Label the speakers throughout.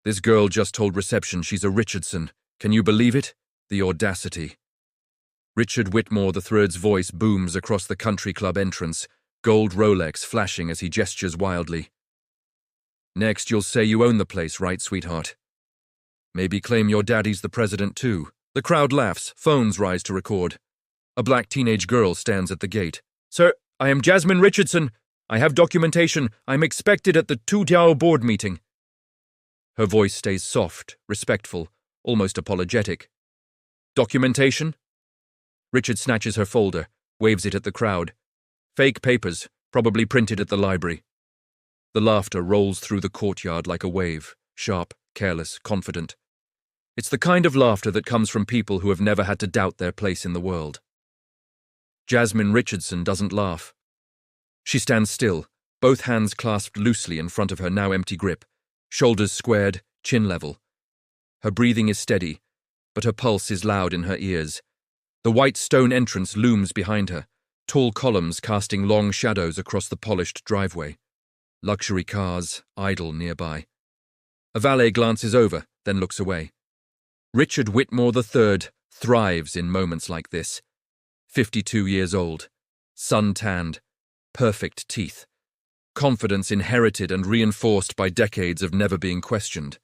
Speaker 1: This girl just told reception she's a Richardson. Can you believe it? The audacity. Richard Whitmore III's voice booms across the country club entrance, gold Rolex flashing as he gestures wildly. Next, you'll say you own the place, right, sweetheart? Maybe claim your daddy's the president, too. The crowd laughs, phones rise to record. A black teenage girl stands at the gate. Sir, I am Jasmine Richardson. I have documentation. I'm expected at the Tudiao board meeting. Her voice stays soft, respectful, almost apologetic. Documentation? Richard snatches her folder, waves it at the crowd. Fake papers, probably printed at the library. The laughter rolls through the courtyard like a wave, sharp, careless, confident. It's the kind of laughter that comes from people who have never had to doubt their place in the world. Jasmine Richardson doesn't laugh. She stands still, both hands clasped loosely in front of her now empty grip, shoulders squared, chin level. Her breathing is steady, but her pulse is loud in her ears. The white stone entrance looms behind her, tall columns casting long shadows across the polished driveway. Luxury cars idle nearby. A valet glances over, then looks away. Richard Whitmore III thrives in moments like this. 52 years old, sun-tanned, perfect teeth. Confidence inherited and reinforced by decades of never being questioned.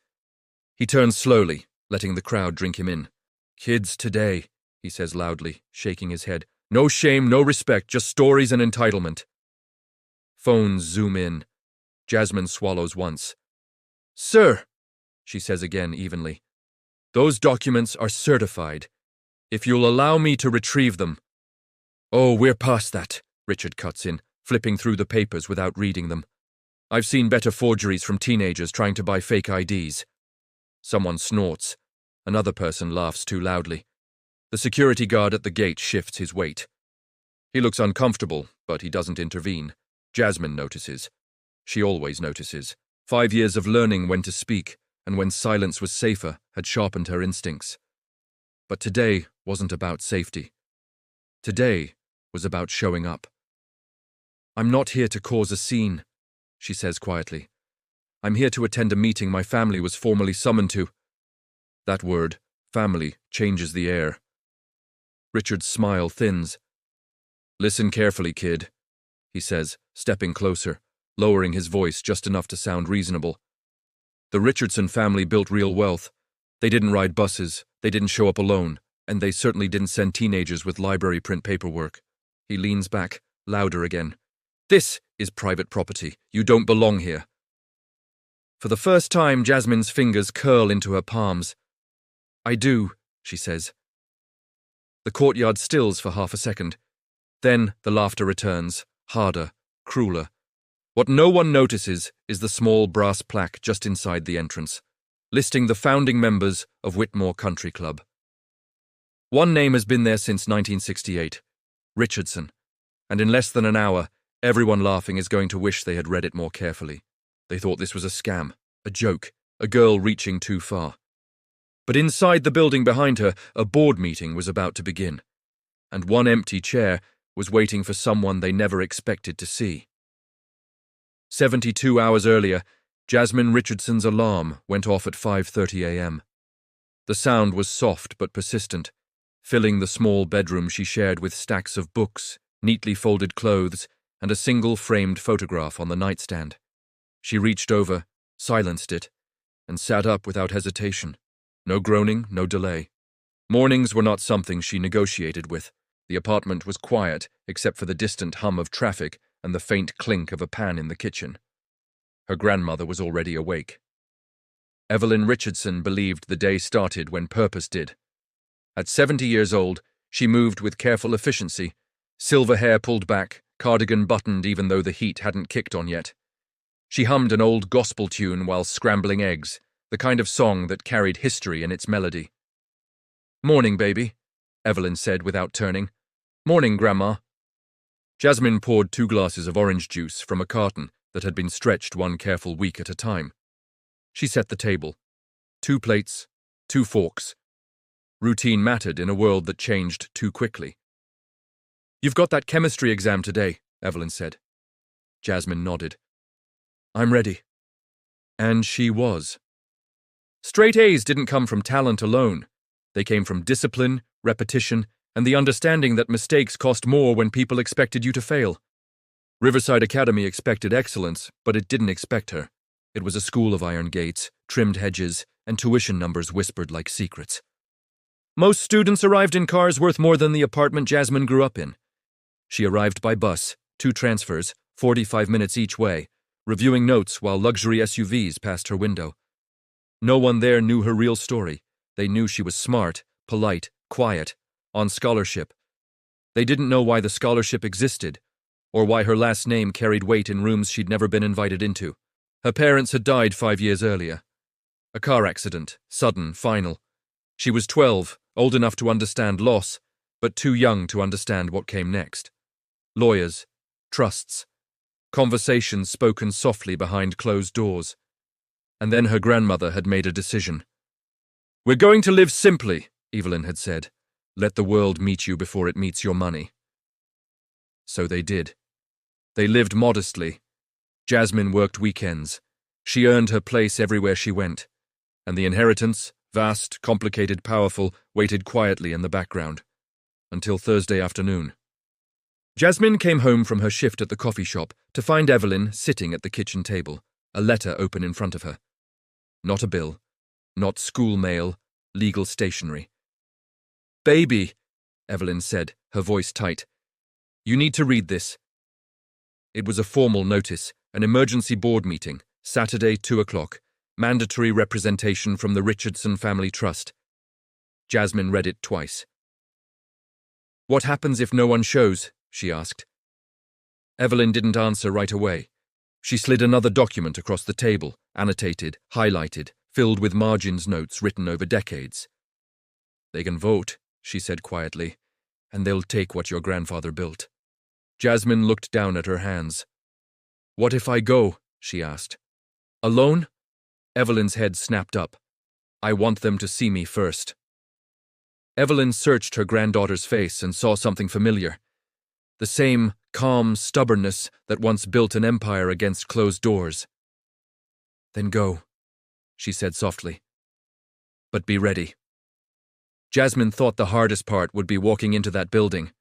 Speaker 1: He turns slowly, letting the crowd drink him in. Kids today, he says loudly, shaking his head. No shame, no respect, just stories and entitlement. Phones zoom in. Jasmine swallows once. Sir, she says again evenly, those documents are certified. If you'll allow me to retrieve them. Oh, we're past that, Richard cuts in, flipping through the papers without reading them. I've seen better forgeries from teenagers trying to buy fake IDs. Someone snorts. Another person laughs too loudly. The security guard at the gate shifts his weight. He looks uncomfortable, but he doesn't intervene. Jasmine notices. She always notices. 5 years of learning when to speak, and when silence was safer, had sharpened her instincts. But today wasn't about safety. Today was about showing up. I'm not here to cause a scene, she says quietly. I'm here to attend a meeting my family was formally summoned to. That word, family, changes the air. Richard's smile thins. Listen carefully, kid, he says, stepping closer, lowering his voice just enough to sound reasonable. The Richardson family built real wealth. They didn't ride buses, they didn't show up alone, and they certainly didn't send teenagers with library print paperwork. He leans back, louder again. This is private property. You don't belong here. For the first time, Jasmine's fingers curl into her palms. I do, she says. The courtyard stills for half a second. Then the laughter returns, harder, crueler. What no one notices is the small brass plaque just inside the entrance, listing the founding members of Whitmore Country Club. One name has been there since 1968, Richardson, and in less than an hour, everyone laughing is going to wish they had read it more carefully. They thought this was a scam, a joke, a girl reaching too far. But inside the building behind her, a board meeting was about to begin, and one empty chair was waiting for someone they never expected to see. 72 hours earlier, Jasmine Richardson's alarm went off at 5:30 a.m. The sound was soft but persistent, filling the small bedroom she shared with stacks of books, neatly folded clothes, and a single framed photograph on the nightstand. She reached over, silenced it, and sat up without hesitation. No groaning, no delay. Mornings were not something she negotiated with. The apartment was quiet, except for the distant hum of traffic and the faint clink of a pan in the kitchen. Her grandmother was already awake. Evelyn Richardson believed the day started when purpose did. At 70 years old, she moved with careful efficiency, silver hair pulled back, cardigan buttoned even though the heat hadn't kicked on yet. She hummed an old gospel tune while scrambling eggs, the kind of song that carried history in its melody. "Morning, baby," Evelyn said without turning. "Morning, Grandma." Jasmine poured 2 glasses of orange juice from a carton that had been stretched one careful week at a time. She set the table. 2 plates, 2 forks. Routine mattered in a world that changed too quickly. "You've got that chemistry exam today," Evelyn said. Jasmine nodded. "I'm ready." And she was. Straight A's didn't come from talent alone. They came from discipline, repetition, and the understanding that mistakes cost more when people expected you to fail. Riverside Academy expected excellence, but it didn't expect her. It was a school of iron gates, trimmed hedges, and tuition numbers whispered like secrets. Most students arrived in cars worth more than the apartment Jasmine grew up in. She arrived by bus, 2 transfers, 45 minutes each way, reviewing notes while luxury SUVs passed her window. No one there knew her real story. They knew she was smart, polite, quiet, on scholarship. They didn't know why the scholarship existed, or why her last name carried weight in rooms she'd never been invited into. Her parents had died 5 years earlier. A car accident, sudden, final. She was 12, old enough to understand loss, but too young to understand what came next. Lawyers, trusts, conversations spoken softly behind closed doors. And then her grandmother had made a decision. "We're going to live simply," Evelyn had said. "Let the world meet you before it meets your money." So they did. They lived modestly. Jasmine worked weekends. She earned her place everywhere she went. And the inheritance, vast, complicated, powerful, waited quietly in the background. Until Thursday afternoon. Jasmine came home from her shift at the coffee shop to find Evelyn sitting at the kitchen table, a letter open in front of her. Not a bill, not school mail, legal stationery. "Baby," Evelyn said, her voice tight. "You need to read this." It was a formal notice, an emergency board meeting, Saturday, 2 o'clock, mandatory representation from the Richardson Family Trust. Jasmine read it twice. "What happens if no one shows?" she asked. Evelyn didn't answer right away. She slid another document across the table, annotated, highlighted, filled with margins notes written over decades. "They can vote," she said quietly, "and they'll take what your grandfather built." Jasmine looked down at her hands. "What if I go?" she asked. "Alone?" Evelyn's head snapped up. "I want them to see me first." Evelyn searched her granddaughter's face and saw something familiar. The same calm stubbornness that once built an empire against closed doors. "Then go," she said softly. "But be ready." Jasmine thought the hardest part would be walking into that building.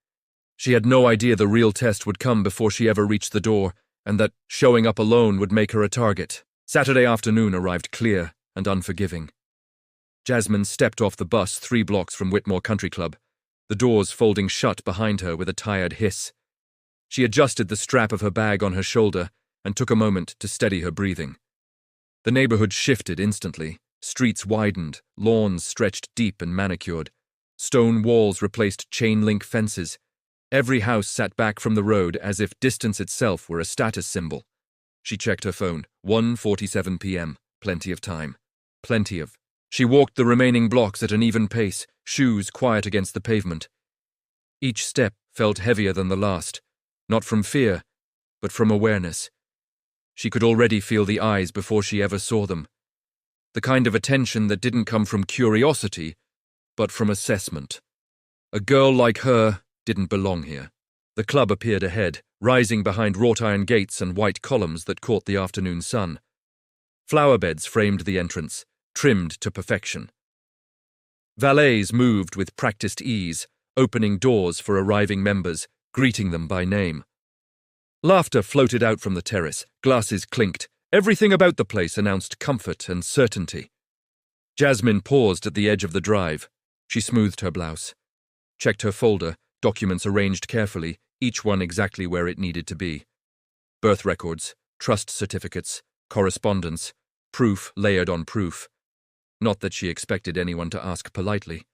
Speaker 1: She had no idea the real test would come before she ever reached the door, and that showing up alone would make her a target. Saturday afternoon arrived clear and unforgiving. Jasmine stepped off the bus 3 blocks from Whitmore Country Club, the doors folding shut behind her with a tired hiss. She adjusted the strap of her bag on her shoulder and took a moment to steady her breathing. The neighborhood shifted instantly. Streets widened, lawns stretched deep and manicured. Stone walls replaced chain-link fences. Every house sat back from the road as if distance itself were a status symbol. She checked her phone. 1:47 p.m. Plenty of time. Plenty of. She walked the remaining blocks at an even pace, shoes quiet against the pavement. Each step felt heavier than the last, not from fear, but from awareness. She could already feel the eyes before she ever saw them. The kind of attention that didn't come from curiosity, but from assessment. A girl like her didn't belong here. The club appeared ahead, rising behind wrought iron gates and white columns that caught the afternoon sun. Flower beds framed the entrance, trimmed to perfection. Valets moved with practiced ease, opening doors for arriving members, greeting them by name. Laughter floated out from the terrace, glasses clinked. Everything about the place announced comfort and certainty. Jasmine paused at the edge of the drive. She smoothed her blouse, checked her folder, documents arranged carefully, each one exactly where it needed to be. Birth records, trust certificates, correspondence, proof layered on proof. Not that she expected anyone to ask politely.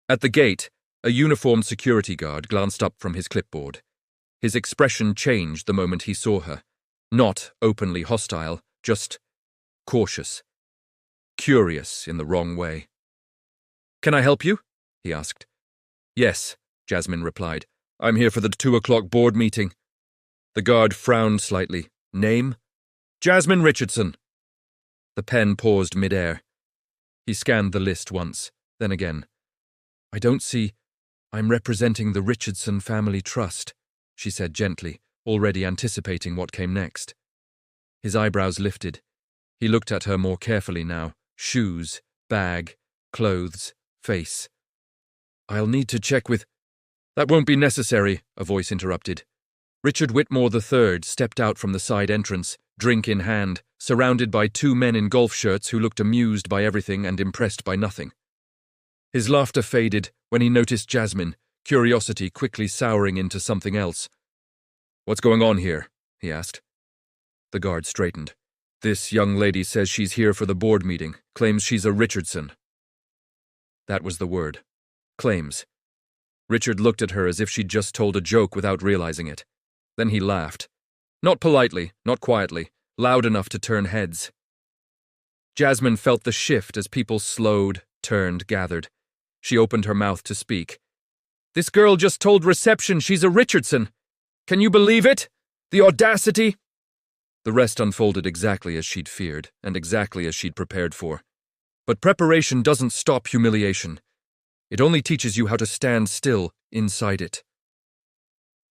Speaker 1: At the gate, a uniformed security guard glanced up from his clipboard. His expression changed the moment he saw her. Not openly hostile, just cautious. Curious in the wrong way. "Can I help you?" he asked. "Yes," Jasmine replied. "I'm here for the 2 o'clock board meeting." The guard frowned slightly. "Name?" "Jasmine Richardson." The pen paused mid-air. He scanned the list once, then again. "I don't see. I'm representing the Richardson Family Trust," she said gently, already anticipating what came next. His eyebrows lifted. He looked at her more carefully now, Shoes, bag, clothes, face. "I'll need to check with—" "That won't be necessary," a voice interrupted. Richard Whitmore III stepped out from the side entrance, drink in hand, surrounded by two men in golf shirts who looked amused by everything and impressed by nothing. His laughter faded when he noticed Jasmine, curiosity quickly souring into something else. "What's going on here?" he asked. The guard straightened. "This young lady says she's here for the board meeting, claims she's a Richardson." That was the word. Claims. Richard looked at her as if she'd just told a joke without realizing it. Then he laughed. Not politely, not quietly, loud enough to turn heads. Jasmine felt the shift as people slowed, turned, gathered. She opened her mouth to speak. "This girl just told reception she's a Richardson. Can you believe it? The audacity!" The rest unfolded exactly as she'd feared, and exactly as she'd prepared for. But preparation doesn't stop humiliation. It only teaches you how to stand still inside it.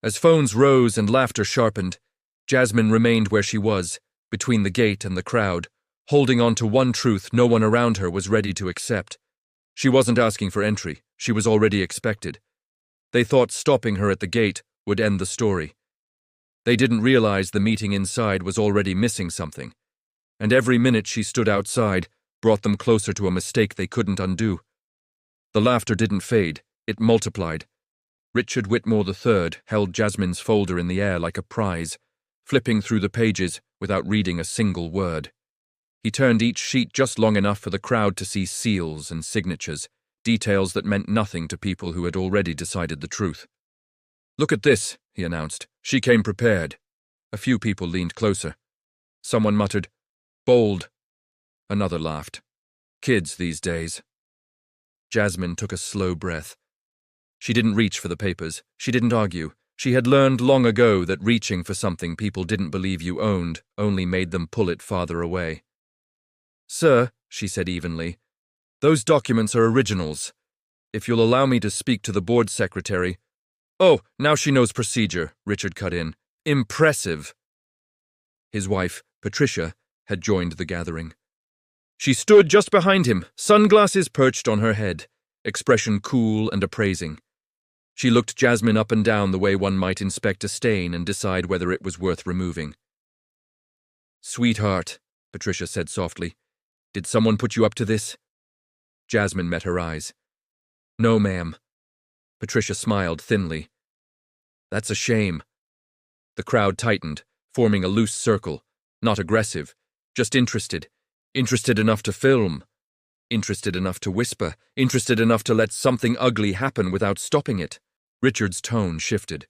Speaker 1: As phones rose and laughter sharpened, Jasmine remained where she was, between the gate and the crowd, holding on to one truth no one around her was ready to accept. She wasn't asking for entry, she was already expected. They thought stopping her at the gate would end the story. They didn't realize the meeting inside was already missing something, and every minute she stood outside brought them closer to a mistake they couldn't undo. The laughter didn't fade, it multiplied. Richard Whitmore III held Jasmine's folder in the air like a prize, flipping through the pages without reading a single word. He turned each sheet just long enough for the crowd to see seals and signatures, details that meant nothing to people who had already decided the truth. "Look at this," he announced. "She came prepared." A few people leaned closer. Someone muttered, "Bold." Another laughed. "Kids these days." Jasmine took a slow breath. She didn't reach for the papers. She didn't argue. She had learned long ago that reaching for something people didn't believe you owned only made them pull it farther away. "Sir," she said evenly, "those documents are originals. If you'll allow me to speak to the board secretary—" "Oh, now she knows procedure," Richard cut in. "Impressive." His wife, Patricia, had joined the gathering. She stood just behind him, sunglasses perched on her head, expression cool and appraising. She looked Jasmine up and down the way one might inspect a stain and decide whether it was worth removing. "Sweetheart," Patricia said softly, "did someone put you up to this?" Jasmine met her eyes. "No, ma'am." Patricia smiled thinly. "That's a shame." The crowd tightened, forming a loose circle, not aggressive, just interested. Interested enough to film. Interested enough to whisper. Interested enough to let something ugly happen without stopping it. Richard's tone shifted.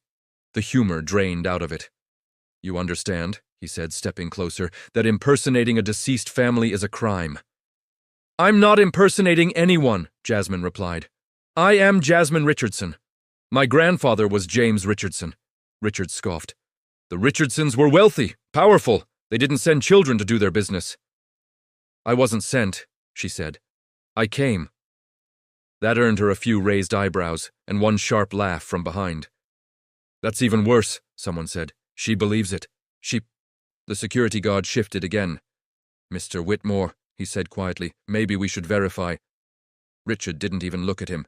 Speaker 1: The humor drained out of it. "You understand," he said, stepping closer, "that impersonating a deceased family is a crime." "I'm not impersonating anyone," Jasmine replied. "I am Jasmine Richardson. My grandfather was James Richardson." Richard scoffed. "The Richardsons were wealthy, powerful. They didn't send children to do their business." "I wasn't sent," she said. "I came." That earned her a few raised eyebrows and one sharp laugh from behind. "That's even worse," someone said. "She believes it. She—" The security guard shifted again. "Mr. Whitmore," he said quietly, "maybe we should verify." Richard didn't even look at him.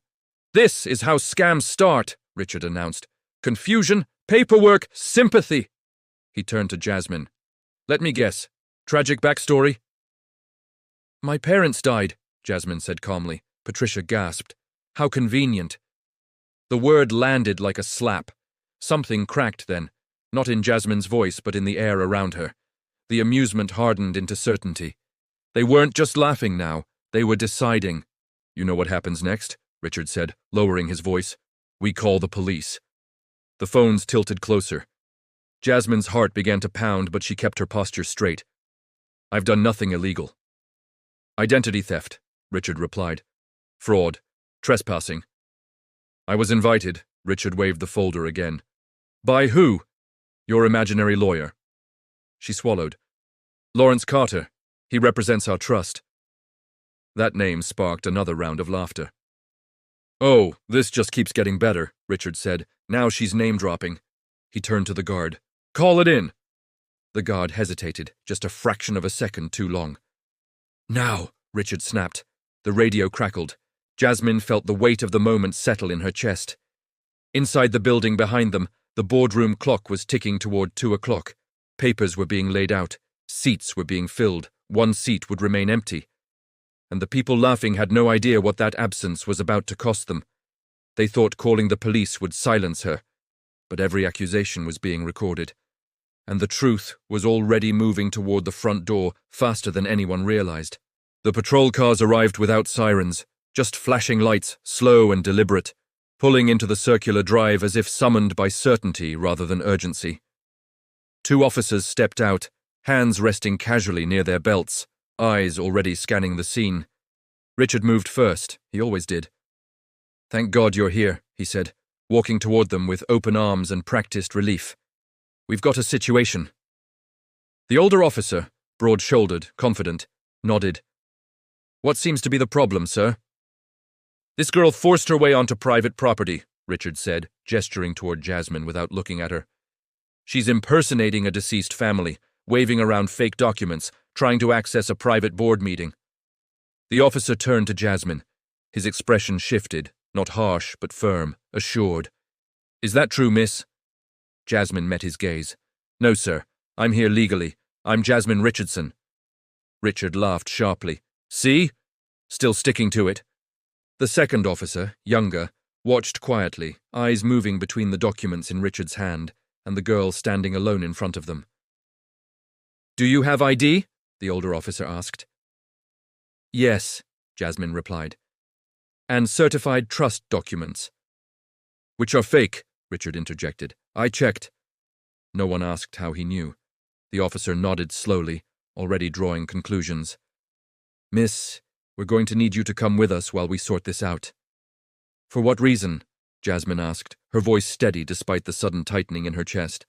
Speaker 1: "This is how scams start," Richard announced. "Confusion, paperwork, sympathy." He turned to Jasmine. "Let me guess. Tragic backstory?" "My parents died," Jasmine said calmly. Patricia gasped. "How convenient." The word landed like a slap. Something cracked then, not in Jasmine's voice but in the air around her. The amusement hardened into certainty. They weren't just laughing now, they were deciding. "You know what happens next?" Richard said, lowering his voice. "We call the police." The phones tilted closer. Jasmine's heart began to pound, but she kept her posture straight. "I've done nothing illegal." "Identity theft," Richard replied. "Fraud. Trespassing." "I was invited," Richard waved the folder again. "By who?" "Your imaginary lawyer." She swallowed. "Lawrence Carter. He represents our trust." That name sparked another round of laughter. "Oh, this just keeps getting better," Richard said. "Now she's name-dropping." He turned to the guard. "Call it in." The guard hesitated, just a fraction of a second too long. "Now," Richard snapped. The radio crackled. Jasmine felt the weight of the moment settle in her chest. Inside the building behind them, the boardroom clock was ticking toward 2 o'clock. Papers were being laid out. Seats were being filled. One seat would remain empty. And the people laughing had no idea what that absence was about to cost them. They thought calling the police would silence her, but every accusation was being recorded. And the truth was already moving toward the front door faster than anyone realized. The patrol cars arrived without sirens, just flashing lights, slow and deliberate, pulling into the circular drive as if summoned by certainty rather than urgency. 2 officers stepped out, hands resting casually near their belts, eyes already scanning the scene. Richard moved first, he always did. "Thank God you're here," he said, walking toward them with open arms and practiced relief. "We've got a situation." The older officer, broad-shouldered, confident, nodded. "What seems to be the problem, sir?" "This girl forced her way onto private property," Richard said, gesturing toward Jasmine without looking at her. "She's impersonating a deceased family, waving around fake documents, trying to access a private board meeting." The officer turned to Jasmine. His expression shifted, not harsh but firm, assured. "Is that true, miss?" Jasmine met his gaze. "No, sir. I'm here legally. I'm Jasmine Richardson." Richard laughed sharply. "See? Still sticking to it." The second officer, younger, watched quietly, eyes moving between the documents in Richard's hand and the girl standing alone in front of them. "Do you have ID?" the older officer asked. "Yes," Jasmine replied. "And certified trust documents." "Which are fake," Richard interjected. "I checked." No one asked how he knew. The officer nodded slowly, already drawing conclusions. "Miss, we're going to need you to come with us while we sort this out." "For what reason?" Jasmine asked, her voice steady despite the sudden tightening in her chest.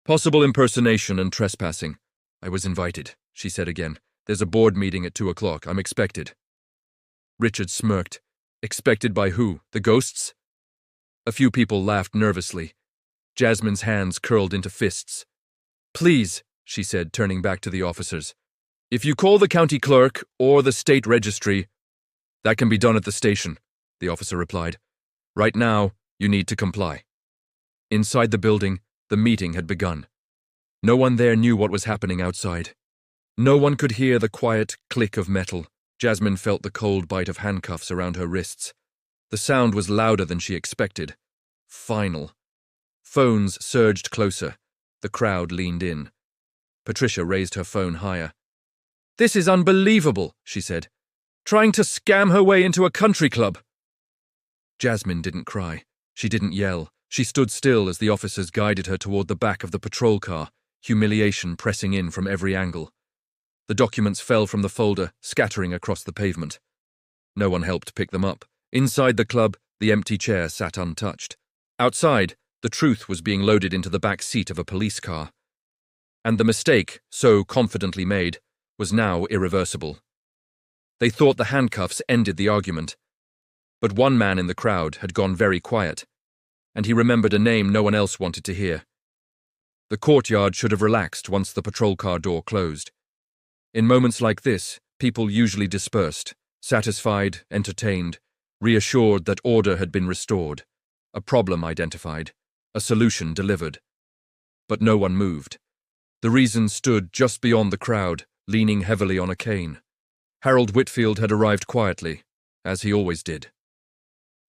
Speaker 1: "Possible impersonation and trespassing. I was invited," she said again. "There's a board meeting at 2 o'clock. I'm expected." Richard smirked. Expected by who? The ghosts? A few people laughed nervously. Jasmine's hands curled into fists. "Please," she said, turning back to the officers. "If you call the county clerk or the state registry, that can be done at the station," the officer replied. "Right now, you need to comply." Inside the building, the meeting had begun. No one there knew what was happening outside. No one could hear the quiet click of metal. Jasmine felt the cold bite of handcuffs around her wrists. The sound was louder than she expected. Final. Phones surged closer. The crowd leaned in. Patricia raised her phone higher. "This is unbelievable," she said. "Trying to scam her way into a country club." Jasmine didn't cry. She didn't yell. She stood still as the officers guided her toward the back of the patrol car, humiliation pressing in from every angle. The documents fell from the folder, scattering across the pavement. No one helped pick them up. Inside the club, the empty chair sat untouched. Outside, the truth was being loaded into the back seat of a police car. And the mistake, so confidently made, was now irreversible. They thought the handcuffs ended the argument. But one man in the crowd had gone very quiet, and he remembered a name no one else wanted to hear. The courtyard should have relaxed once the patrol car door closed. In moments like this, people usually dispersed, satisfied, entertained, reassured that order had been restored, a problem identified, a solution delivered. But no one moved. The reason stood just beyond the crowd, leaning heavily on a cane. Harold Whitfield had arrived quietly, as he always did.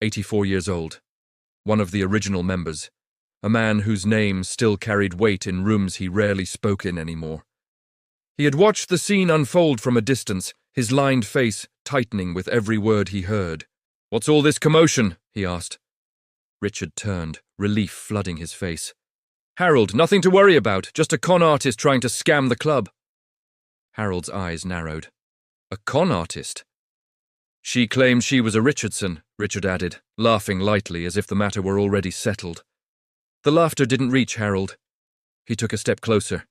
Speaker 1: 84 years old, one of the original members, a man whose name still carried weight in rooms he rarely spoke in anymore. He had watched the scene unfold from a distance, his lined face tightening with every word he heard. "What's all this commotion?" he asked. Richard turned, relief flooding his face. "Harold, nothing to worry about, just a con artist trying to scam the club." Harold's eyes narrowed. "A con artist?" "She claimed she was a Richardson," Richard added, laughing lightly as if the matter were already settled. The laughter didn't reach Harold. He took a step closer.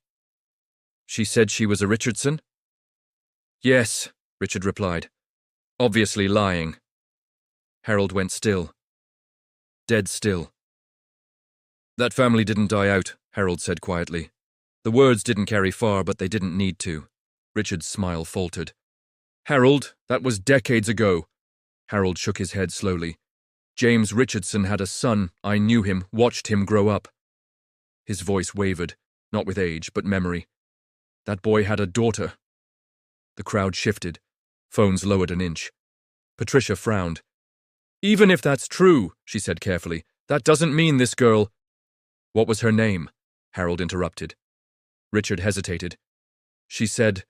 Speaker 1: "She said she was a Richardson?" "Yes," Richard replied, obviously lying. Harold went still. Dead still. "That family didn't die out," Harold said quietly. The words didn't carry far, but they didn't need to. Richard's smile faltered. Harold, that was decades ago. Harold shook his head slowly. James Richardson had a son. I knew him, watched him grow up. His voice wavered, not with age, but memory. That boy had a daughter. The crowd shifted. Phones lowered an inch. Patricia frowned. Even if that's true, she said carefully, that doesn't mean this girl. What was her name? Harold interrupted. Richard hesitated. She said,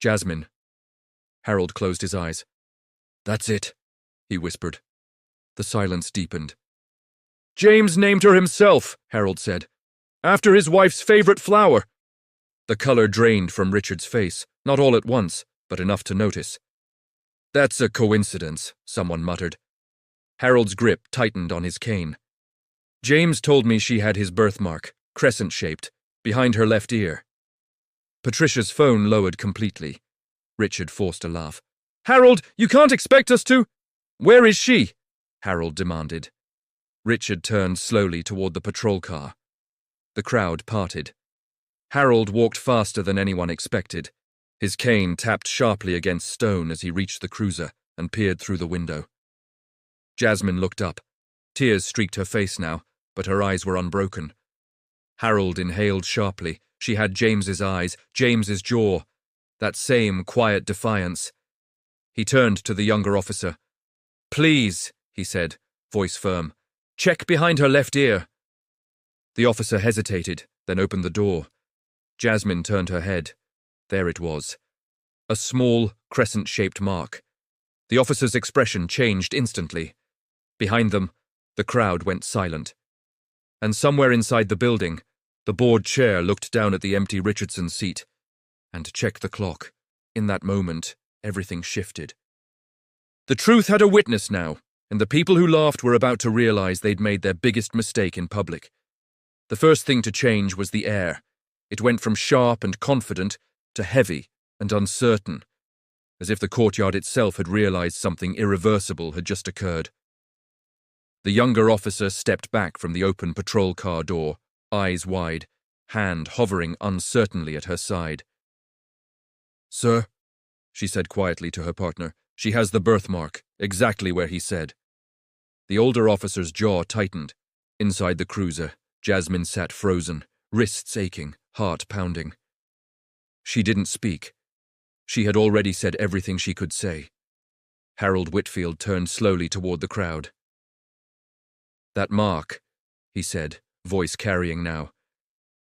Speaker 1: Jasmine. Harold closed his eyes. That's it, he whispered. The silence deepened. James named her himself, Harold said, after his wife's favorite flower. The color drained from Richard's face, not all at once, but enough to notice. That's a coincidence, someone muttered. Harold's grip tightened on his cane. James told me she had his birthmark, crescent-shaped, behind her left ear. Patricia's phone lowered completely. Richard forced a laugh. Harold, you can't expect us to… Where is she? Harold demanded. Richard turned slowly toward the patrol car. The crowd parted. Harold walked faster than anyone expected. His cane tapped sharply against stone as he reached the cruiser and peered through the window. Jasmine looked up. Tears streaked her face now, but her eyes were unbroken. Harold inhaled sharply. She had James's eyes, James's jaw. That same quiet defiance. He turned to the younger officer. Please, he said, voice firm. Check behind her left ear. The officer hesitated, then opened the door. Jasmine turned her head. There it was. A small, crescent-shaped mark. The officer's expression changed instantly. Behind them, the crowd went silent. And somewhere inside the building, the board chair looked down at the empty Richardson seat and checked the clock. In that moment, everything shifted. The truth had a witness now, and the people who laughed were about to realize they'd made their biggest mistake in public. The first thing to change was the air. It went from sharp and confident to heavy and uncertain, as if the courtyard itself had realized something irreversible had just occurred. The younger officer stepped back from the open patrol car door, eyes wide, hand hovering uncertainly at her side. Sir, she said quietly to her partner, she has the birthmark, exactly where he said. The older officer's jaw tightened. Inside the cruiser, Jasmine sat frozen, wrists aching, heart pounding. She didn't speak. She had already said everything she could say. Harold Whitfield turned slowly toward the crowd. That mark, he said, voice carrying now,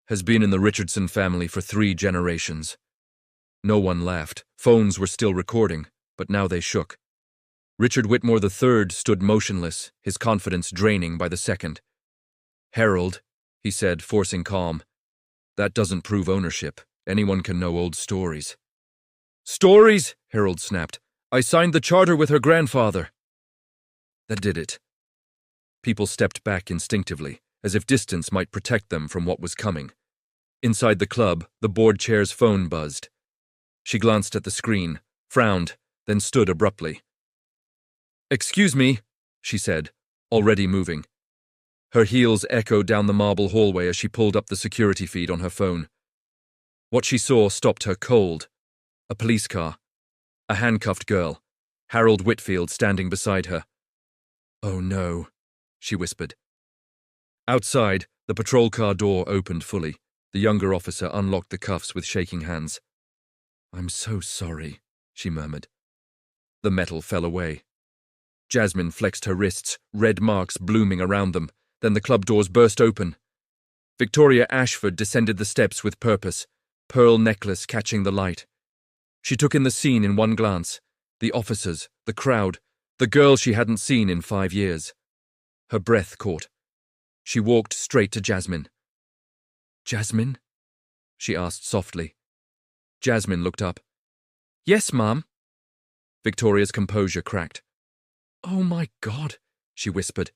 Speaker 1: has been in the Richardson family for 3 generations. No one laughed. Phones were still recording, but now they shook. Richard Whitmore III stood motionless, his confidence draining by the second. Harold, he said, forcing calm, that doesn't prove ownership. Anyone can know old stories. Stories? Harold snapped. I signed the charter with her grandfather. That did it. People stepped back instinctively, as if distance might protect them from what was coming. Inside the club, the board chair's phone buzzed. She glanced at the screen, frowned, then stood abruptly. Excuse me, she said, already moving. Her heels echoed down the marble hallway as she pulled up the security feed on her phone. What she saw stopped her cold. A police car. A handcuffed girl. Harold Whitfield standing beside her. Oh no, she whispered. Outside, the patrol car door opened fully. The younger officer unlocked the cuffs with shaking hands. I'm so sorry, she murmured. The metal fell away. Jasmine flexed her wrists, red marks blooming around them. Then the club doors burst open. Victoria Ashford descended the steps with purpose, pearl necklace catching the light. She took in the scene in one glance. The officers, the crowd, the girl she hadn't seen in 5 years. Her breath caught. She walked straight to Jasmine. Jasmine? She asked softly. Jasmine looked up. Yes, Mom. Victoria's composure cracked. Oh my God, she whispered.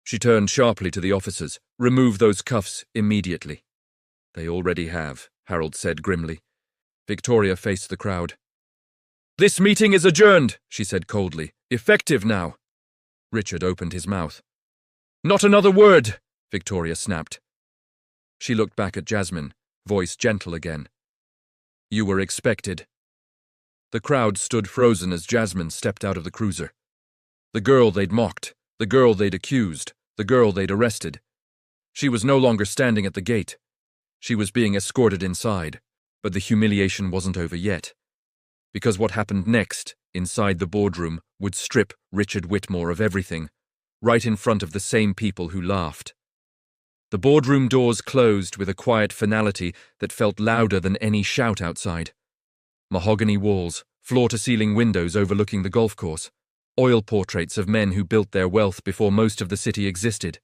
Speaker 1: She turned sharply to the officers. Remove those cuffs immediately. They already have, Harold said grimly. Victoria faced the crowd. This meeting is adjourned, she said coldly. Effective now. Richard opened his mouth. Not another word, Victoria snapped. She looked back at Jasmine, voice gentle again. You were expected. The crowd stood frozen as Jasmine stepped out of the cruiser. The girl they'd mocked, the girl they'd accused, the girl they'd arrested. She was no longer standing at the gate. She was being escorted inside, but the humiliation wasn't over yet. Because what happened next, inside the boardroom, would strip Richard Whitmore of everything, right in front of the same people who laughed. The boardroom doors closed with a quiet finality that felt louder than any shout outside. Mahogany walls, floor-to-ceiling windows overlooking the golf course, oil portraits of men who built their wealth before most of the city existed.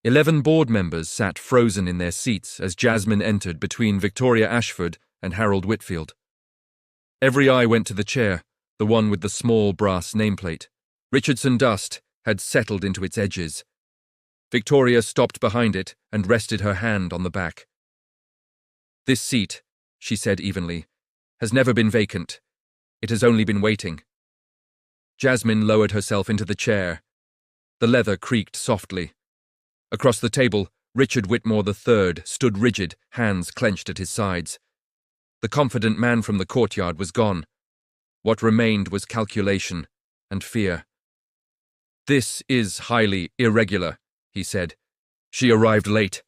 Speaker 1: 11 board members sat frozen in their seats as Jasmine entered between Victoria Ashford and Harold Whitfield. Every eye went to the chair, the one with the small brass nameplate. Richardson dust had settled into its edges. Victoria stopped behind it and rested her hand on the back. "This seat," she said evenly, "has never been vacant. It has only been waiting." Jasmine lowered herself into the chair. The leather creaked softly. Across the table, Richard Whitmore III stood rigid, hands clenched at his sides. The confident man from the courtyard was gone. What remained was calculation and fear. "This is highly irregular," he said. "She arrived late.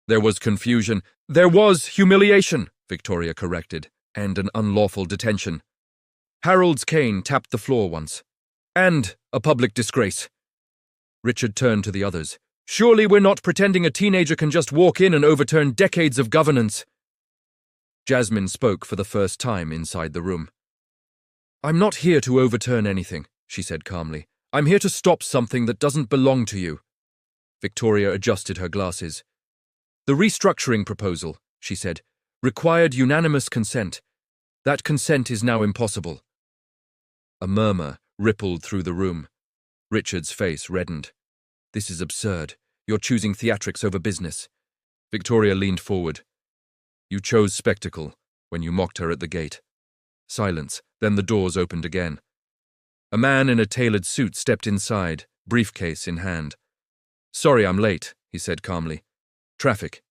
Speaker 1: There was confusion. There was humiliation," Victoria corrected, "and an unlawful detention. Harold's cane tapped the floor once. And a public disgrace." Richard turned to the others. "Surely we're not pretending a teenager can just walk in and overturn decades of governance." Jasmine spoke for the first time inside the room. "I'm not here to overturn anything," she said calmly. "I'm here to stop something that doesn't belong to you." Victoria adjusted her glasses. "The restructuring proposal," she said, "required unanimous consent. That consent is now impossible." A murmur rippled through the room. Richard's face reddened. "This is absurd. You're choosing theatrics over business." Victoria leaned forward. "You chose spectacle when you mocked her at the gate." Silence, then the doors opened again. A man in a tailored suit stepped inside, briefcase in hand. "Sorry I'm late," he said calmly. "Traffic."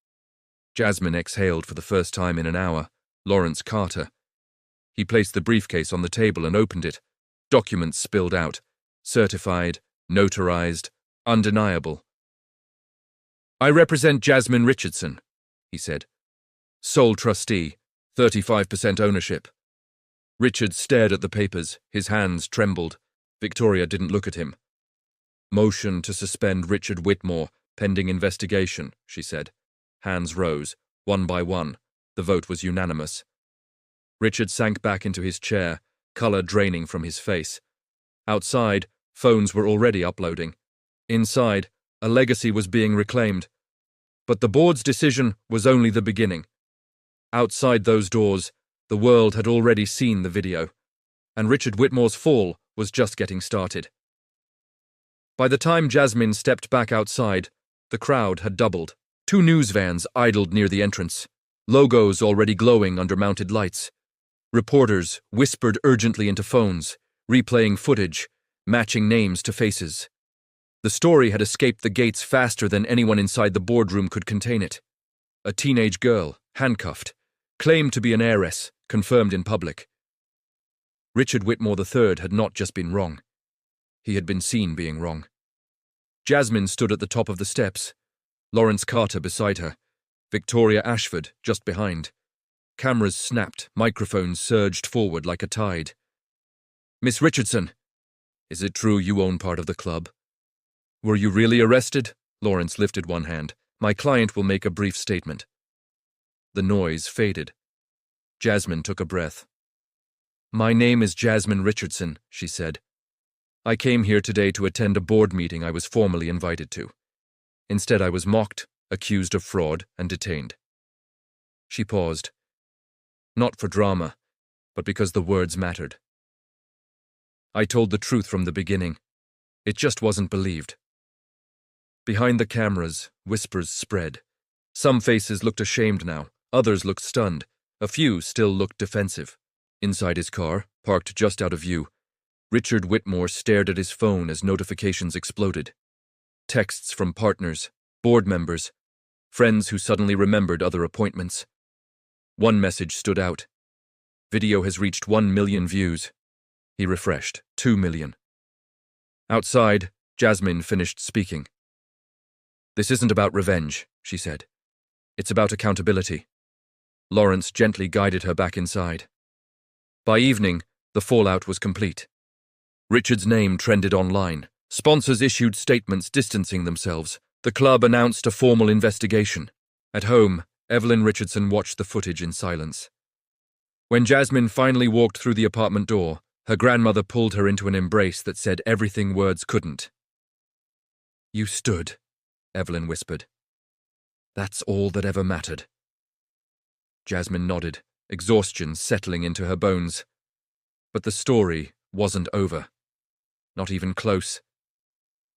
Speaker 1: Jasmine exhaled for the first time in an hour. Lawrence Carter. He placed the briefcase on the table and opened it. Documents spilled out. Certified, notarized, undeniable. "I represent Jasmine Richardson," he said. "Sole trustee, 35% ownership." Richard stared at the papers. His hands trembled. Victoria didn't look at him. "Motion to suspend Richard Whitmore, pending investigation," she said. Hands rose, one by one. The vote was unanimous. Richard sank back into his chair, color draining from his face. Outside, phones were already uploading. Inside, a legacy was being reclaimed. But the board's decision was only the beginning. Outside those doors, the world had already seen the video, and Richard Whitmore's fall was just getting started. By the time Jasmine stepped back outside, the crowd had doubled. 2 news vans idled near the entrance, logos already glowing under mounted lights. Reporters whispered urgently into phones, replaying footage, matching names to faces. The story had escaped the gates faster than anyone inside the boardroom could contain it. A teenage girl, handcuffed, claimed to be an heiress, confirmed in public. Richard Whitmore III had not just been wrong. He had been seen being wrong. Jasmine stood at the top of the steps, Lawrence Carter beside her, Victoria Ashford just behind. Cameras snapped, microphones surged forward like a tide. "Miss Richardson, is it true you own part of the club?" "Were you really arrested?" Lawrence lifted one hand. "My client will make a brief statement." The noise faded. Jasmine took a breath. "My name is Jasmine Richardson," she said. "I came here today to attend a board meeting I was formally invited to. Instead, I was mocked, accused of fraud, and detained." She paused. Not for drama, but because the words mattered. "I told the truth from the beginning. It just wasn't believed." Behind the cameras, whispers spread. Some faces looked ashamed now, others looked stunned, a few still looked defensive. Inside his car, parked just out of view, Richard Whitmore stared at his phone as notifications exploded. Texts from partners, board members, friends who suddenly remembered other appointments. One message stood out. Video has reached 1 million views. He refreshed. 2 million. Outside, Jasmine finished speaking. This isn't about revenge, she said. It's about accountability. Lawrence gently guided her back inside. By evening, the fallout was complete. Richard's name trended online. Sponsors issued statements distancing themselves. The club announced a formal investigation. At home, Evelyn Richardson watched the footage in silence. When Jasmine finally walked through the apartment door, her grandmother pulled her into an embrace that said everything words couldn't. "You stood," Evelyn whispered. "That's all that ever mattered." Jasmine nodded, exhaustion settling into her bones. But the story wasn't over. Not even close.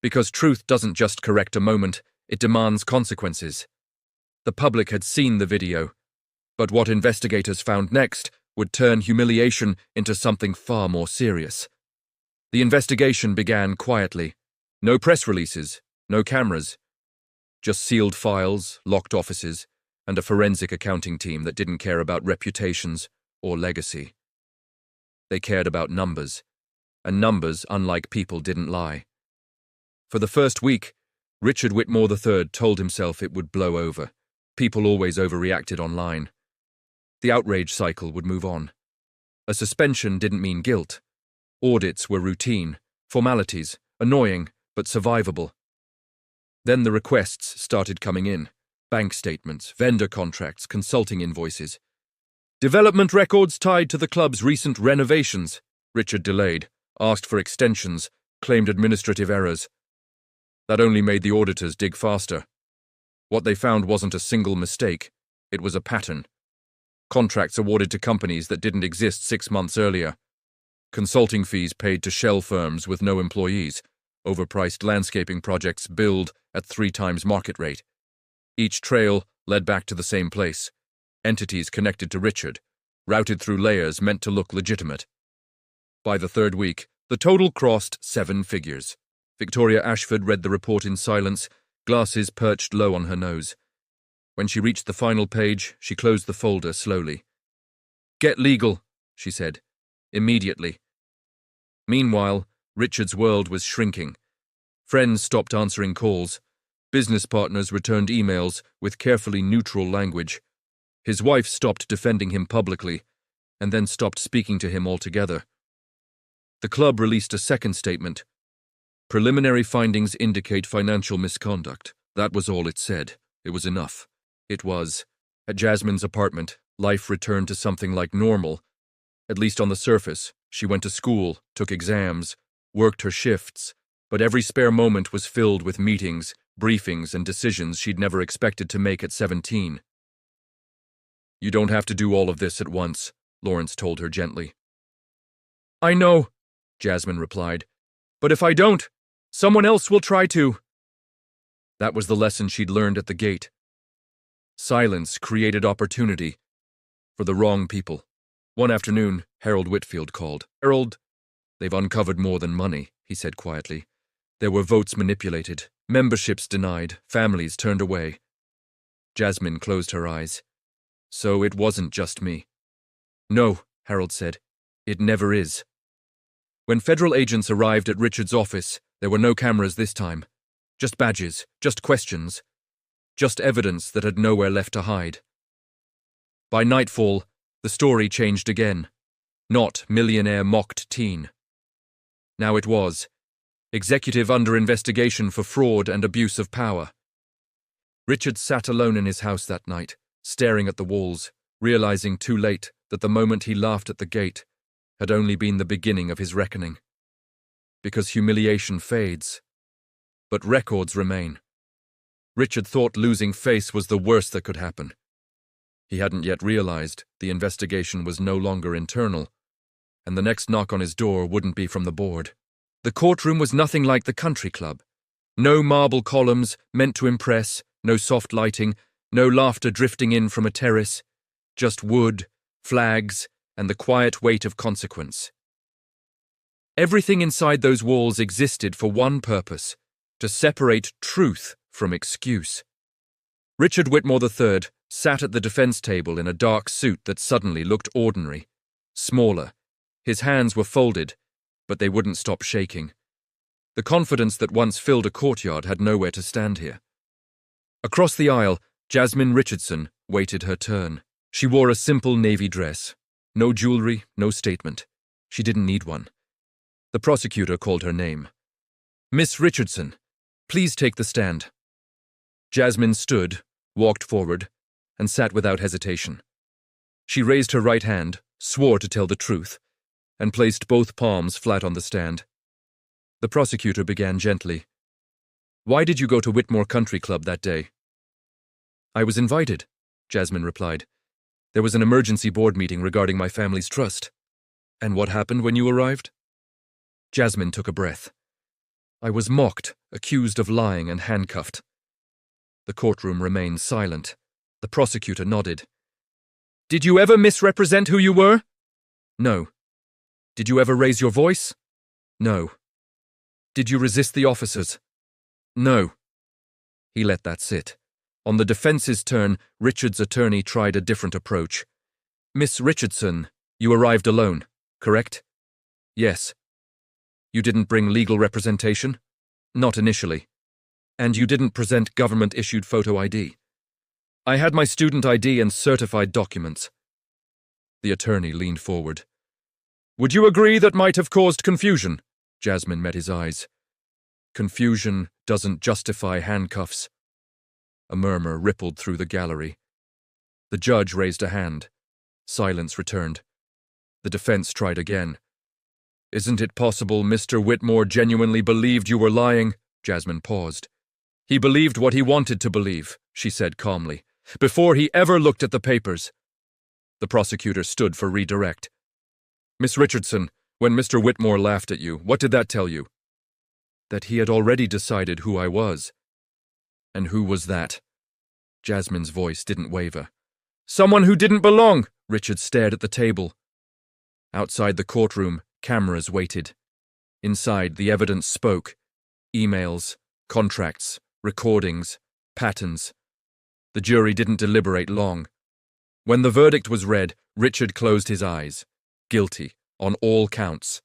Speaker 1: Because truth doesn't just correct a moment, it demands consequences. The public had seen the video, but what investigators found next would turn humiliation into something far more serious. The investigation began quietly. No press releases, no cameras. Just sealed files, locked offices, and a forensic accounting team that didn't care about reputations or legacy. They cared about numbers, and numbers, unlike people, didn't lie. For the first week, Richard Whitmore III told himself it would blow over. People always overreacted online. The outrage cycle would move on. A suspension didn't mean guilt. Audits were routine, formalities, annoying, but survivable. Then the requests started coming in. Bank statements, vendor contracts, consulting invoices. Development records tied to the club's recent renovations. Richard delayed, asked for extensions, claimed administrative errors. That only made the auditors dig faster. What they found wasn't a single mistake, it was a pattern. Contracts awarded to companies that didn't exist 6 months earlier. Consulting fees paid to shell firms with no employees. Overpriced landscaping projects billed at 3 times market rate. Each trail led back to the same place. Entities connected to Richard, routed through layers meant to look legitimate. By the 3rd week, the total crossed 7 figures. Victoria Ashford read the report in silence, glasses perched low on her nose. When she reached the final page, she closed the folder slowly. "Get legal," she said. Immediately. Meanwhile, Richard's world was shrinking. Friends stopped answering calls. Business partners returned emails with carefully neutral language. His wife stopped defending him publicly, and then stopped speaking to him altogether. The club released a second statement. Preliminary findings indicate financial misconduct. That was all it said. It was enough. It was. At Jasmine's apartment, life returned to something like normal. At least on the surface, she went to school, took exams, worked her shifts, but every spare moment was filled with meetings, briefings, and decisions she'd never expected to make at 17. "You don't have to do all of this at once," Lawrence told her gently. "I know," Jasmine replied, "but if I don't, someone else will try to." That was the lesson she'd learned at the gate. Silence created opportunity for the wrong people. One afternoon, Harold Whitfield called. "Harold, they've uncovered more than money," he said quietly. "There were votes manipulated, memberships denied, families turned away." Jasmine closed her eyes. "So it wasn't just me." "No," Harold said. "It never is." When federal agents arrived at Richard's office, there were no cameras this time. Just badges, just questions. Just evidence that had nowhere left to hide. By nightfall, the story changed again. Not millionaire mocked teen. Now it was. Executive under investigation for fraud and abuse of power. Richard sat alone in his house that night, staring at the walls, realizing too late that the moment he laughed at the gate had only been the beginning of his reckoning. Because humiliation fades, but records remain. Richard thought losing face was the worst that could happen. He hadn't yet realized the investigation was no longer internal, and the next knock on his door wouldn't be from the board. The courtroom was nothing like the country club. No marble columns meant to impress, no soft lighting, no laughter drifting in from a terrace, just wood, flags, and the quiet weight of consequence. Everything inside those walls existed for one purpose: to separate truth from excuse. Richard Whitmore III sat at the defense table in a dark suit that suddenly looked ordinary. smaller. His hands were folded, but they wouldn't stop shaking. The confidence that once filled a courtyard had nowhere to stand here. Across the aisle, Jasmine Richardson waited her turn. She wore a simple navy dress. No jewelry, no statement. She didn't need one. The prosecutor called her name. "Miss Richardson, please take the stand." Jasmine stood, walked forward, and sat without hesitation. She raised her right hand, swore to tell the truth, and placed both palms flat on the stand. The prosecutor began gently. "Why did you go to Whitmore Country Club that day?" "I was invited," Jasmine replied. "There was an emergency board meeting regarding my family's trust." "And what happened when you arrived?" Jasmine took a breath. "I was mocked, accused of lying, and handcuffed." The courtroom remained silent. The prosecutor nodded. "Did you ever misrepresent who you were?" "No." "Did you ever raise your voice?" "No." "Did you resist the officers?" "No." He let that sit. On the defense's turn, Richard's attorney tried a different approach. "Miss Richardson, you arrived alone, correct?" "Yes." "You didn't bring legal representation?" "Not initially." "And you didn't present government-issued photo ID?" "I had my student ID and certified documents." The attorney leaned forward. "Would you agree that might have caused confusion?" Jasmine met his eyes. "Confusion doesn't justify handcuffs." A murmur rippled through the gallery. The judge raised a hand. Silence returned. The defense tried again. "Isn't it possible Mr. Whitmore genuinely believed you were lying?" Jasmine paused. "He believed what he wanted to believe," she said calmly, "before he ever looked at the papers." The prosecutor stood for redirect. "Miss Richardson, when Mr. Whitmore laughed at you, what did that tell you?" "That he had already decided who I was." "And who was that?" Jasmine's voice didn't waver. "Someone who didn't belong!" Richard stared at the table. Outside the courtroom, cameras waited. Inside, the evidence spoke. Emails, contracts, recordings, patterns. The jury didn't deliberate long. When the verdict was read, Richard closed his eyes. Guilty, on all counts.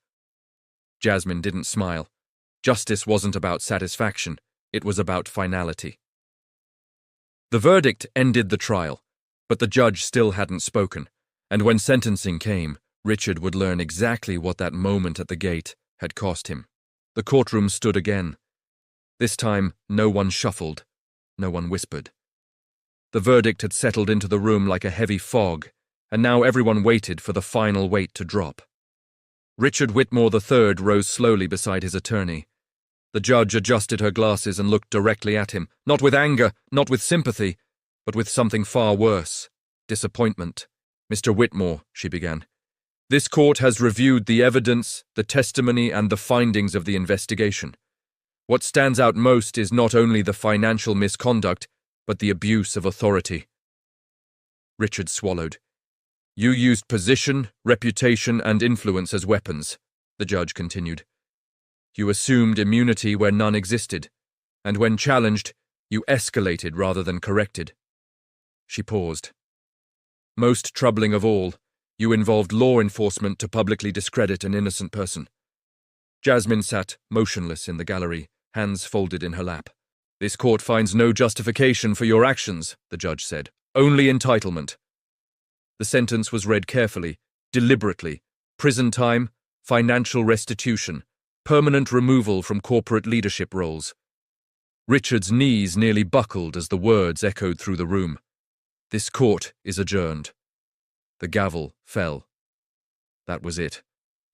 Speaker 1: Jasmine didn't smile. Justice wasn't about satisfaction, it was about finality. The verdict ended the trial, but the judge still hadn't spoken, and when sentencing came, Richard would learn exactly what that moment at the gate had cost him. The courtroom stood again. This time, no one shuffled, no one whispered. The verdict had settled into the room like a heavy fog, and now everyone waited for the final weight to drop. Richard Whitmore III rose slowly beside his attorney. The judge adjusted her glasses and looked directly at him, not with anger, not with sympathy, but with something far worse, disappointment. "Mr. Whitmore," she began, "this court has reviewed the evidence, the testimony, and the findings of the investigation. What stands out most is not only the financial misconduct, but the abuse of authority." Richard swallowed. "You used position, reputation, and influence as weapons," the judge continued. "You assumed immunity where none existed, and when challenged, you escalated rather than corrected." She paused. "Most troubling of all, you involved law enforcement to publicly discredit an innocent person." Jasmine sat motionless in the gallery, hands folded in her lap. "This court finds no justification for your actions," the judge said. "Only entitlement." The sentence was read carefully, deliberately. Prison time, financial restitution, permanent removal from corporate leadership roles. Richard's knees nearly buckled as the words echoed through the room. "This court is adjourned." The gavel fell. That was it.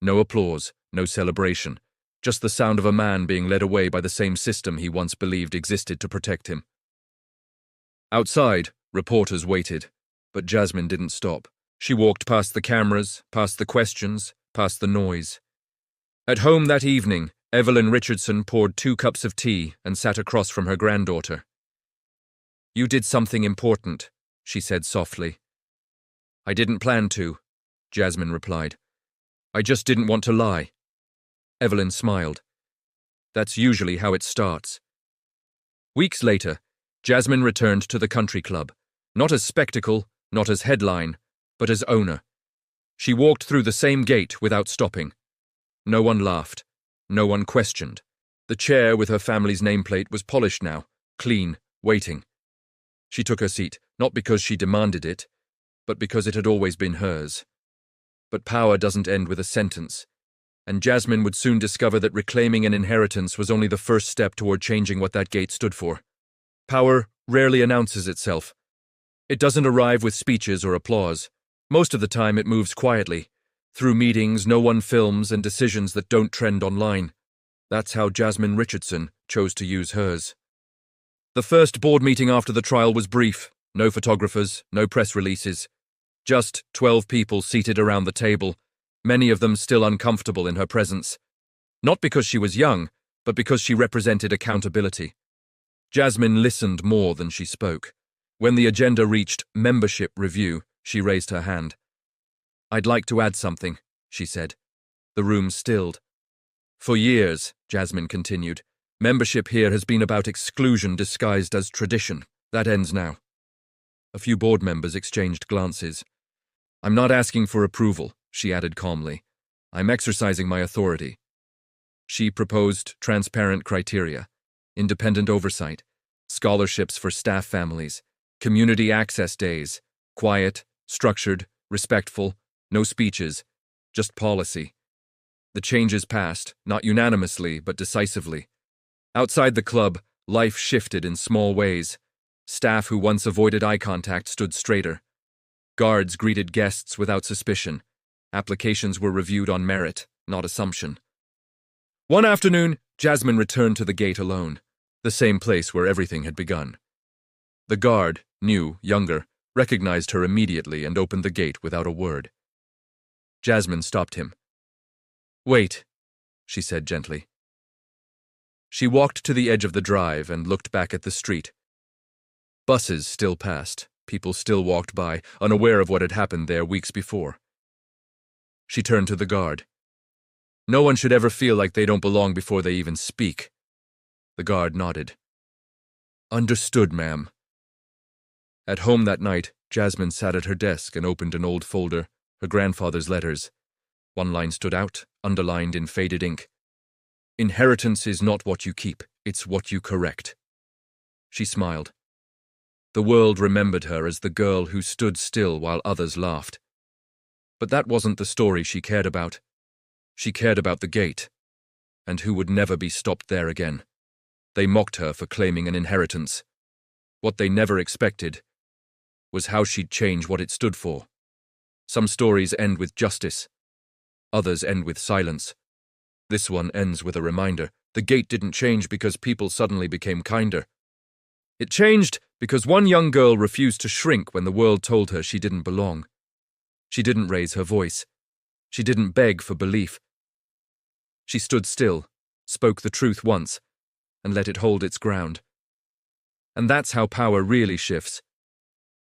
Speaker 1: No applause, no celebration, just the sound of a man being led away by the same system he once believed existed to protect him. Outside, reporters waited, but Jasmine didn't stop. She walked past the cameras, past the questions, past the noise. At home that evening, Evelyn Richardson poured 2 cups of tea and sat across from her granddaughter. "You did something important," she said softly. "I didn't plan to," Jasmine replied. "I just didn't want to lie." Evelyn smiled. "That's usually how it starts." Weeks later, Jasmine returned to the country club, not as spectacle, not as headline, but as owner. She walked through the same gate without stopping. No one laughed. No one questioned. The chair with her family's nameplate was polished now, clean, waiting. She took her seat, not because she demanded it, but because it had always been hers. But power doesn't end with a sentence, and Jasmine would soon discover that reclaiming an inheritance was only the first step toward changing what that gate stood for. Power rarely announces itself. It doesn't arrive with speeches or applause. Most of the time it moves quietly, through meetings no one films and decisions that don't trend online. That's how Jasmine Richardson chose to use hers. The first board meeting after the trial was brief. No photographers, no press releases. Just 12 people seated around the table, many of them still uncomfortable in her presence. Not because she was young, but because she represented accountability. Jasmine listened more than she spoke. When the agenda reached membership review, she raised her hand. "I'd like to add something," she said. The room stilled. "For years," Jasmine continued, "membership here has been about exclusion disguised as tradition. That ends now." A few board members exchanged glances. "I'm not asking for approval," she added calmly. "I'm exercising my authority." She proposed transparent criteria, independent oversight, scholarships for staff families, community access days, quiet, structured, respectful, no speeches, just policy. The changes passed, not unanimously, but decisively. Outside the club, life shifted in small ways. Staff who once avoided eye contact stood straighter. Guards greeted guests without suspicion. Applications were reviewed on merit, not assumption. One afternoon, Jasmine returned to the gate alone, the same place where everything had begun. The guard, new, younger, recognized her immediately and opened the gate without a word. Jasmine stopped him. "Wait," she said gently. She walked to the edge of the drive and looked back at the street. Buses still passed, people still walked by, unaware of what had happened there weeks before. She turned to the guard. "No one should ever feel like they don't belong before they even speak." The guard nodded. "Understood, ma'am." At home that night, Jasmine sat at her desk and opened an old folder, her grandfather's letters. One line stood out, underlined in faded ink. "Inheritance is not what you keep, it's what you correct." She smiled. The world remembered her as the girl who stood still while others laughed. But that wasn't the story she cared about. She cared about the gate, and who would never be stopped there again. They mocked her for claiming an inheritance. What they never expected was how she'd change what it stood for. Some stories end with justice. Others end with silence. This one ends with a reminder. The gate didn't change because people suddenly became kinder. It changed because one young girl refused to shrink when the world told her she didn't belong. She didn't raise her voice. She didn't beg for belief. She stood still, spoke the truth once, and let it hold its ground. And that's how power really shifts.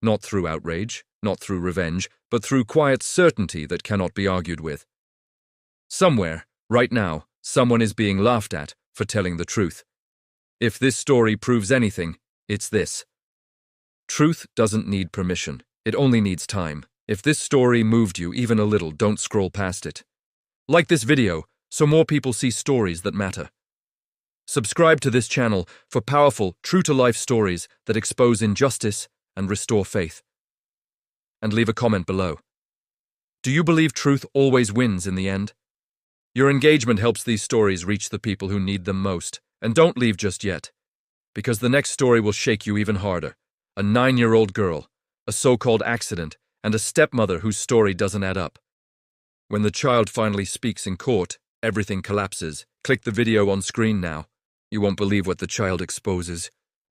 Speaker 1: Not through outrage, not through revenge, but through quiet certainty that cannot be argued with. Somewhere, right now, someone is being laughed at for telling the truth. If this story proves anything, it's this. Truth doesn't need permission. It only needs time. If this story moved you even a little, don't scroll past it. Like this video so more people see stories that matter. Subscribe to this channel for powerful, true-to-life stories that expose injustice and restore faith. And leave a comment below. Do you believe truth always wins in the end? Your engagement helps these stories reach the people who need them most. And don't leave just yet, because the next story will shake you even harder. A 9-year-old girl, a so-called accident, and a stepmother whose story doesn't add up. When the child finally speaks in court, everything collapses. Click the video on screen now. You won't believe what the child exposes.